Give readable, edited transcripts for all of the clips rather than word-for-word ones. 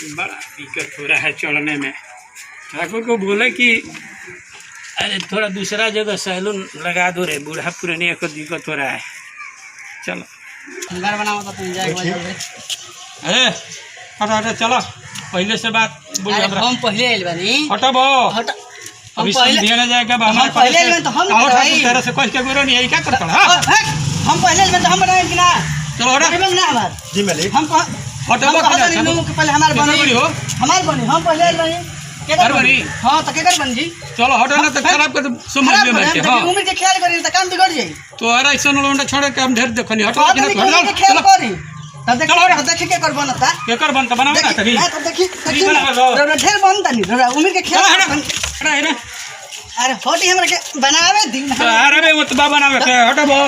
बड़ा दिक्कत हो रहा है चढ़ने में। ठाकुर को बोले कि अरे थोड़ा दूसरा जगह सैलून लगा दो रे, बूढ़ा पुरानी को दिक्कत हो रहा है। चलो बनाओ तो तुम जाएगा। अरे हटा चलो, पहले से बात हम पहले आइल बानी। हटबो हम पहले देने जाएगा हम पहले आइल तो हम तेरे से कोई के गुरो नहीं है, क्या करता है? हम पहले आइल तो हम बनाए कि ना? चलो हटा ना हमार जी मालिक, हम हटबो पहले हमार बनी हो, हमार बनी, हम पहले आइल बानी केकर बनी। हां तो केकर बन जी? चलो हटो ना तो खराब कर समझ में बैठे। हां उम्र के ख्याल करी तो काम बिगड़ जाई। तो अरे ऐसा लोंडा छोड़ के हम ढेर देखनी। हटो कि ना ख्याल करी तब देखी के कर बनता केकर बनता बनाओ ना तभी। हां तो देखी रे ढेर बनता नहीं रे उम्र के ख्याल। अरे अरे होटी हमरा के बनावे दिन। अरे बे उतबा बनावे के हटबो।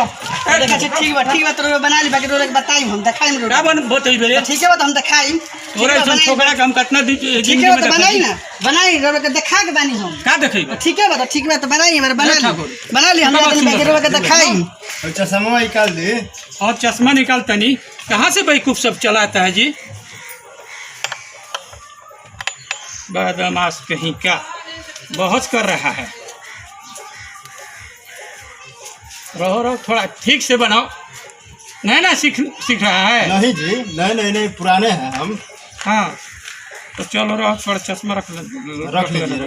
देखा ठीक बा तो बना ली, बाकी रोले बताई हम दिखाई में का बन बोतई बे। ठीक है, तो हम दिखाई तोरे सब छोकरा के हम कितना दी ठीक है तो बनाई ना, बनाई रोले के दिखा के बानी हम का देखई। ठीक है ठीक है तो बनाई मेरे बना ली हम बाकी रोले के दिखाई। और चश्मा निकाल दे। और चश्मा निकालता नहीं, कहाँ से बेवकूफ सब चलाता है जी? बदमाश कहीं का बहुत कर रहा है। रहो थोड़ा ठीक से बनाओ। नहीं सीख रहा है। नहीं जी, नहीं पुराने हैं हम। हाँ तो चलो रहो, थोड़ा चश्मा रख लीजिए।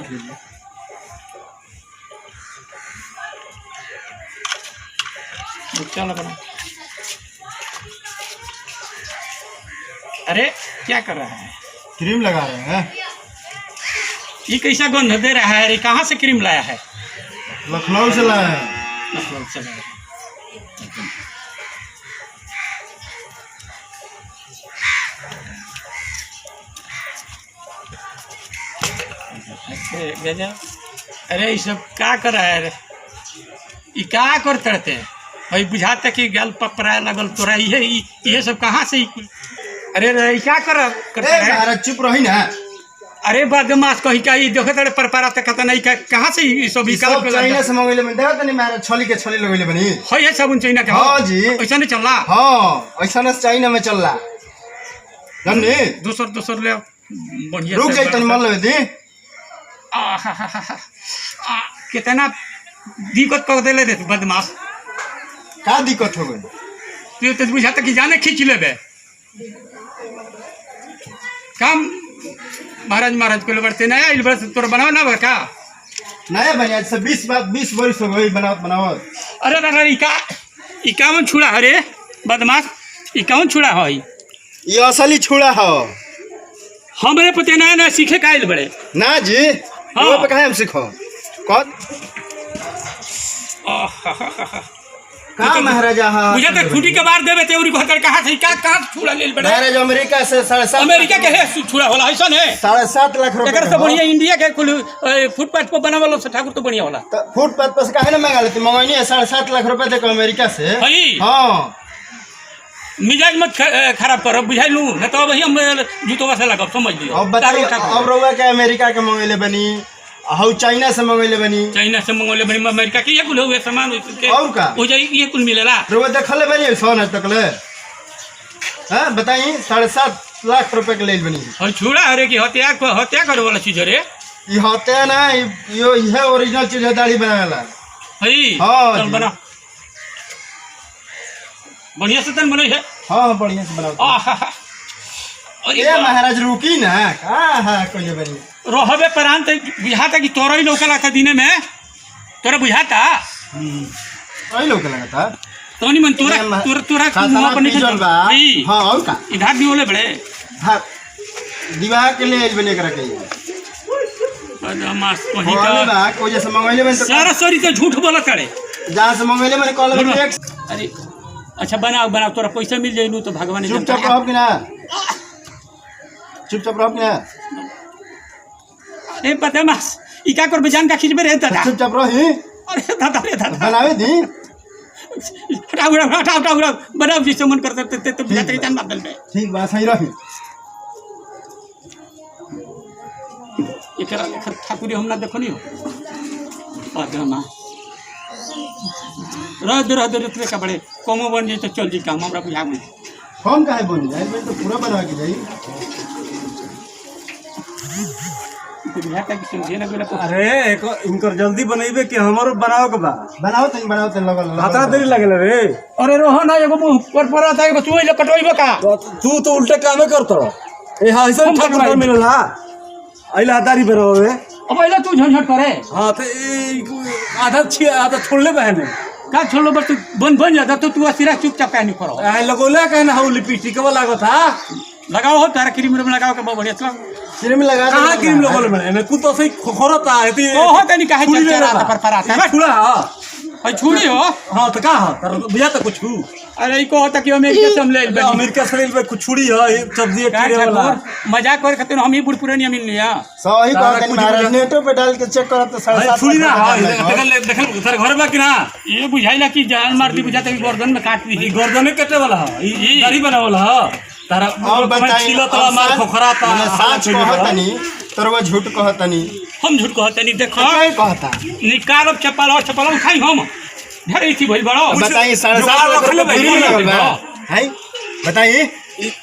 चलो बना। अरे क्या कर रहा है? क्रीम लगा रहे हैं। ये कैसा गंध दे रहा है? अरे कहाँ से क्रीम लाया है? लखनऊ से लाया है। लखनऊ से लाया है। गजब। अरे ये सब क्या कर रहा है? ये क्या कर करते हैं भाई? बुझाते कि गल पपराए लगल तोरा ये सब कहाँ से? अरे क्या करते हैं? चुप रही ना। अरे बदमाश कहीं का ये देखो तेरे पर कहता नहीं कहाँ से ये सब चाइना से मंगैले में देखा तनी मारा छली के छली लगैले बनी है सब चाइना के। हां जी ऐसा नहीं चल रहा। हां ऐसा ना चाइना में चल रहा जाननी। दूसर ले बढ़िया रुक जाई तनी मन लेवे दी। कितना दिक्कत कर देले रे बदमाश। का दिक्कत हो गई? तो बुझाता कि जाने खींच लेबे काम। महाराज को बढ़ते नया इल बरस तोर बनाओ ना का नया बनिया से 20 वर्ष हो गई बनाओ। अरे ई कौन छुड़ा है रे बदमाश? ई कौन छुड़ा है? ये असली छुड़ा है। हमरे पते नया सीखे का आइल बड़े ना जी। हाँ पे कहे हम सीखो कौन का महाराजा। हां मुझे तो खूटी के बार देवे तेरी घर कहां से का छुड़ा ले बड़े? महाराज अमेरिका से 7.5 अमेरिका के है छुड़ा होला ऐसा है। 7.5 लाख रुपए एकर से बढ़िया इंडिया के कुल फुटपाथ पर बनावलो से ठाकुर तो बढ़िया होला। तो फुटपाथ पर से काहे ना मंगा लेती? मंगाई है 7.5 लाख रुपए देखो अमेरिका से। हां मिजाज मत खराब करो बुझाइलू न तो वही हम जूतवा से लगाओ समझ लियो। अब रोवा के अमेरिका के मंगैले बनी, हाउ चाइना से मंगैले बनी, चाइना से मंगौले बनी, अमेरिका के ये कुल हुए सामान और का हो जाई ये कुल मिलेला। रोवा देखले बनी सोना तकले। हां बताई 7.5 लाख रुपए के लेल बनी। और छुड़ा हरे की हत्या करे वाला चीज रे। ई हत्या ना यो ये ओरिजिनल चीज है, दाढ़ी बनावेला हई। हां चल बना बढ़िया से तन बने है। हां बढ़िया से बनाओ। अरे ये महाराज रुकी ना का हां कोई बनी रोहबे प्रांत बुझाता कि तोरा ही लोकला था दिने में तोरा बुझाता। आई लोग लगा था तो नहीं मन तोरा मुंह पर नहीं चल। हां और का इधर भी बोले बड़े। हां दीवार के लिए बने कर के बदमाश कहीं का ना कोई जैसे मंगैले में सारा सॉरी तो झूठ बोला करे। जहां से मंगैले मैंने कॉल टैक्स। अरे अच्छा बनाओ तोरा पैसा मिल जाई नु तो भगवान चुपचाप रहो कि ना? चुपचाप रहो कि ना? ए बदमाश ई का कर बजान का खिचबे रे दादा। चुपचाप रही। अरे दादा बनावे दी। हटाओ बनाओ जिससे मन करते तो बुझाते जान बादल में। ठीक बात सही रही। एकरा लेखा ठाकुरी हम ना देखनी हो बदमा रह दे रुपये का बड़े कमो बन जाए तो चल जी काम हमरा बुझा में हम काहे बन जाए भाई तो पूरा बना के जाई तो बुझा का कि समझे ना गेला अरे इनकर जल्दी बनैबे कि हमरो बनाओ के बा बनाओ तनी लगल हाथरा देरी लागल रे अरे रोहन ना एगो मुंह पर आता है तू ले कटोइबे का तू तो उल्टे कामे करत ए हाइसन ठाकुर मिलला आइला दारी बरोवे अब पहले तू झंझट करे हां तो आधा छोड़ले बहने का छोड़ो बस तू बन जाता तो तू सिरा चुपचाप कहनी करो आई लगोला कहना हाउ लिपस्टिक वाला लागो था लगाओ हो तारा क्रीम लगाओ के बहुत बढ़िया चलो क्रीम लगा दे कहां क्रीम लगोले मैंने कुछ तो सही खोखरता है ती ओ हो तनी काहे चलता पर पराता है छुड़ा हां भाई छुड़ी हो हां तो का तर बुझा तो कुछ अरे ई को होता कि हम एक कसम ले बनी अमेरिका से में कुछ छुड़ी है सब्जी कीड़े वाला मजाक कर खातिर हम ही बुढ़पुरानी मिल लिया सही कहत नहीं महाराज नेटो पे डाल के चेक करत तो 7.5 छुड़ी ना हां देखल सर घर बा कि ना ये बुझाइला कि जान मार दी बुझाता कि गर्दन में काट दी ई गर्दने कटे वाला है ई दाढ़ी बनावे वाला है तारा और बताई छिलता मार खोखराता सच कहतनी तोरवा झूठ कहतनी हम झूठ कहते नहीं देखो काय कहता निकालो चपल खाई हम ढेर थी भइल बड़ो बताई 7.5 लगल बा है बताई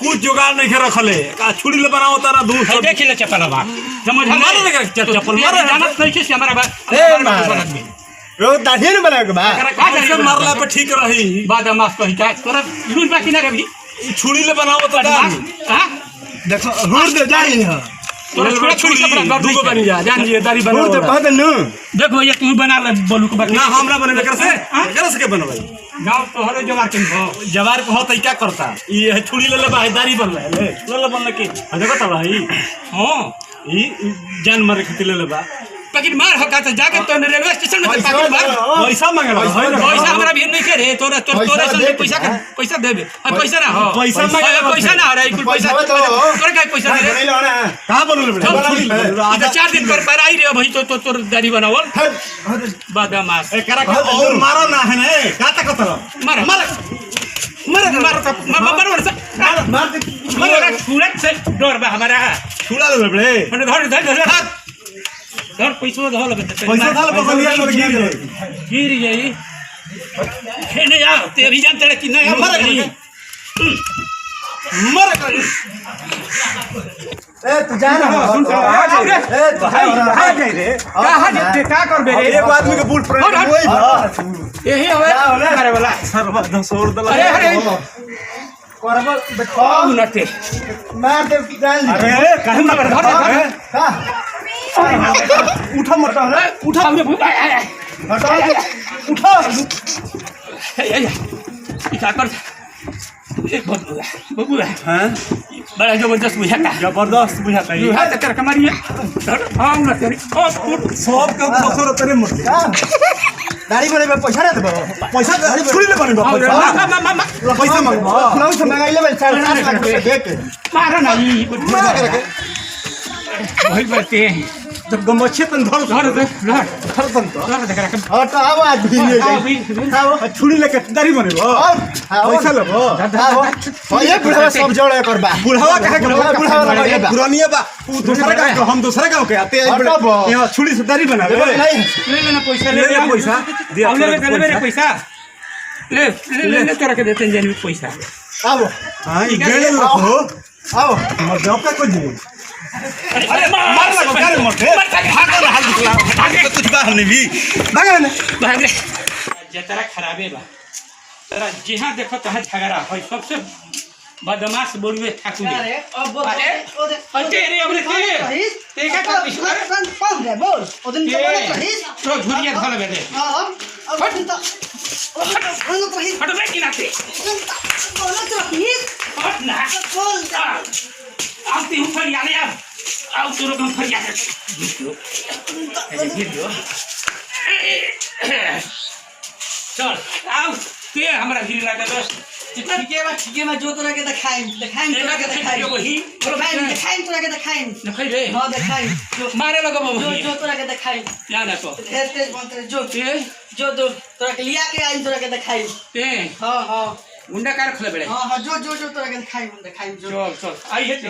कुछ जुगाड़ नहीं के रखले का छुड़ी ले बनाओ तारा दूर देख ले चपल बा समझ मारो लगे चप्पल मारो जानत नहीं कि हमारा रो दाढ़ी न बना के बा ऐसे मारला पे ठीक रही बाद मास कहि का तोरा लून बाकी ना रही छुड़ी ले बनाओ तो हां देखो हुर दे जाई ह तोरा छुड़ी कपड़ा दूगो बन जा जान लिए दाढ़ी हुर बनाओ दे कहत न देख भैया तू बना ले बोलू के ना हमरा बने कर से के बनवाई गांव तोहरे जवार के हो जवार को होत क्या करता ये छुड़ी ले बाई दाढ़ी बन ले बन के देखो त भाई हां ई जान मारे खातिर ले बा पकड़ मार हका तो जाके तो रेलवे स्टेशन में पकड़ मार पैसा मांगला पैसा हमरा भी नहीं करे तोरा से पैसा देबे पैसा ना हो पैसा ना रे कुल पैसा तोरा का पैसा दे कहां बोलले बड़े 4 दिन पर आई रे भाई तो तोर दाढ़ी बनावल बादामास एकरा के और मारो ना है ने का तक तर मार से डर बा हमारा छुड़ा ले बड़े धर पैसा धर लगे पैसा डाल बगलिया में गिर जाई खेने जा ते अभी जानते कि नहीं मर ए तू जा ना सुन ए तो कहां जाई रे कहां जाते का करबे रे एक आदमी के बूट फ्रेंड वही यही हवे करे वाला सर्व दसोर दला अरे करब देखो नटे मार दे डाल अरे काहे ना धर का उठा मत उठा हटा उठा क्या कर एक बबू है हां बड़ा जबरदस्त बुझाता जबरदस्त बुझाता है हां तकर कमारिया हां ना तेरी सब के बखर तेरे मत दाढ़ी बने में पैसा ना देबो पैसा छुड़ी ले बने पैसा मांगबो लौ से मंगाइले बे 7.5 लाख रुपया दे के मारो ना ई मार करके वही बरते जब गमछे तन धर धर तन तो देखा और तो अब आज भी ले जाई आओ छुड़ी लेके दाढ़ी बनेबो पैसा लेबो आओ ये बुढ़वा सब जोड़े करबा बुढ़ावा कहे के बुढ़ावा पुरानिया बा उ दूसरा गांव के हम दूसरा गांव के आते हैं यहां छुड़ी से दाढ़ी बनावे नहीं ले लेना पैसा ले ले पैसा दिया ले पैसा ले तोरा के देते हैं पैसा आओ हां ई गेले रखो आओ मर जाओ का कुछ नहीं अरे मार लगा कर मटे भागो ना हाल दिखला आगे तो कुछ बाहर नहीं भी भागे ना भाग रे जतरा खराबे बा तेरा जहां देखो तहां झगड़ा होय सबसे बदमाश बोलवे ठाकुर अरे अब बोल अरे रे अब रे ते का कर कौन है बोल ओ दिन के बोले रहीस तो झुरिया धल बे दे हां अब तो बोल रहीस हट बे कि नाते बोल रहीस हट ना बोल अब ती ऊपर यार आओ तोरो गम फर यार वीडियो चल आओ ते हमरा भीड़ लगा दस ठीक है मैं जो तोरा के दिखाई तोरा के दिखाई वही दिखाई तोरा के दिखाई दिखाई रे हां दिखाई मारे लगा बाबू जो तोरा के दिखाई या ना तो तेज बनते जो ते जो तोरा के लिया के आई तोरा के दिखाई ते हां गुंडा कार खले बड़े हां जो तोरा के दिखाई जो चल चल आई है ते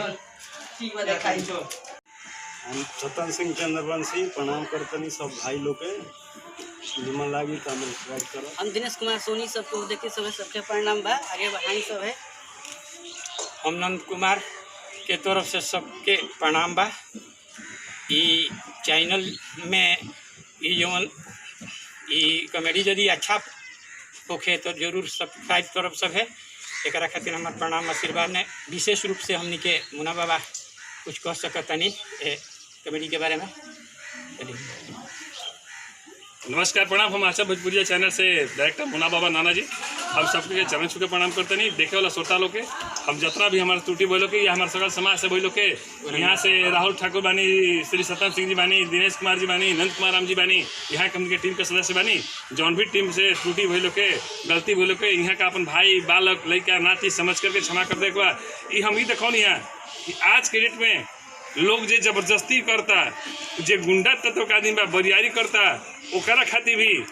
ठीक बा दिखाई जो हम रतन सिंह चंद्रवंशी प्रणाम करतनी सब भाई लोग के निमन लागी तो हमें सब्सक्राइब करो। हम दिनेश कुमार सोनी सबको देखिए सबके प्रणाम बा आगे बढ़ाई सब है। हम नंद कुमार के तरफ से सबके प्रणाम बा। ई चैनल में ई जवन ई कॉमेडी यदि अच्छा होखे तो जरूर सब्सक्राइब करब सब है। एक खातिर हमार प्रणाम आशीर्वाद ने विशेष रूप से हमनी के मुन्ना बाबा कुछ कह सकतनी कॉमेडी के बारे में। नमस्कार प्रणाम। हम आशा भोजपुरिया चैनल से डायरेक्टर मुन्ना बाबा नाना जी हम सबके चरण छू के प्रणाम करते नहीं देखे वाला श्रोता लोग के हम जितना भी हमारे त्रुटि बोलो के या हमारे सकल समाज से बोलो के यहाँ से राहुल ठाकुर बानी, श्री सतन सिंह जी बानी, दिनेश कुमार जी बानी, नंद कुमार राम जी बानी, यहाँ के उनके टीम के सदस्य बानी। जौन भी टीम से त्रुटि बोलो के गलती बोलो के यहाँ का अपन भाई बालक लड़का नाती समझ करके क्षमा कर दे। हम ही देखो यहाँ कि आज के डेट में लोग जे जबरदस्ती करता, जे गुंडा तत्व का आदमी बा बरियारी करता, ओकरा खातिर भी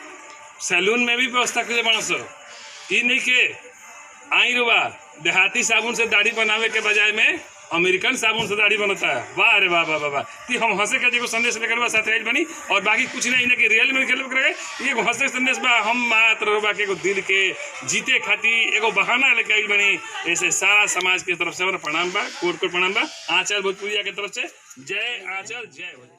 सैलून में भी व्यवस्था करे बांस। ई नहीं के आई रुआ देहाती साबुन से दाढ़ी बनावे के बजाय में अमेरिकन साबुन से दाढ़ी बनता है। वाह रे वाह वाह वाह वाह। कि हम हंसे के जो संदेश लेकर बा साथ बनी और बाकी कुछ नहीं ना कि रियल में खेल करे ये हंसे संदेश बा। हम मात्र रुआ के एगो दिल के जीते खातिर एगो बहाना लेके आई बनी। ऐसे सारा समाज के तरफ से हमारा प्रणाम बा, कोट को प्रणाम बा। आंचल भोजपुरिया के तरफ से जय आंचल जय भोजपुरिया।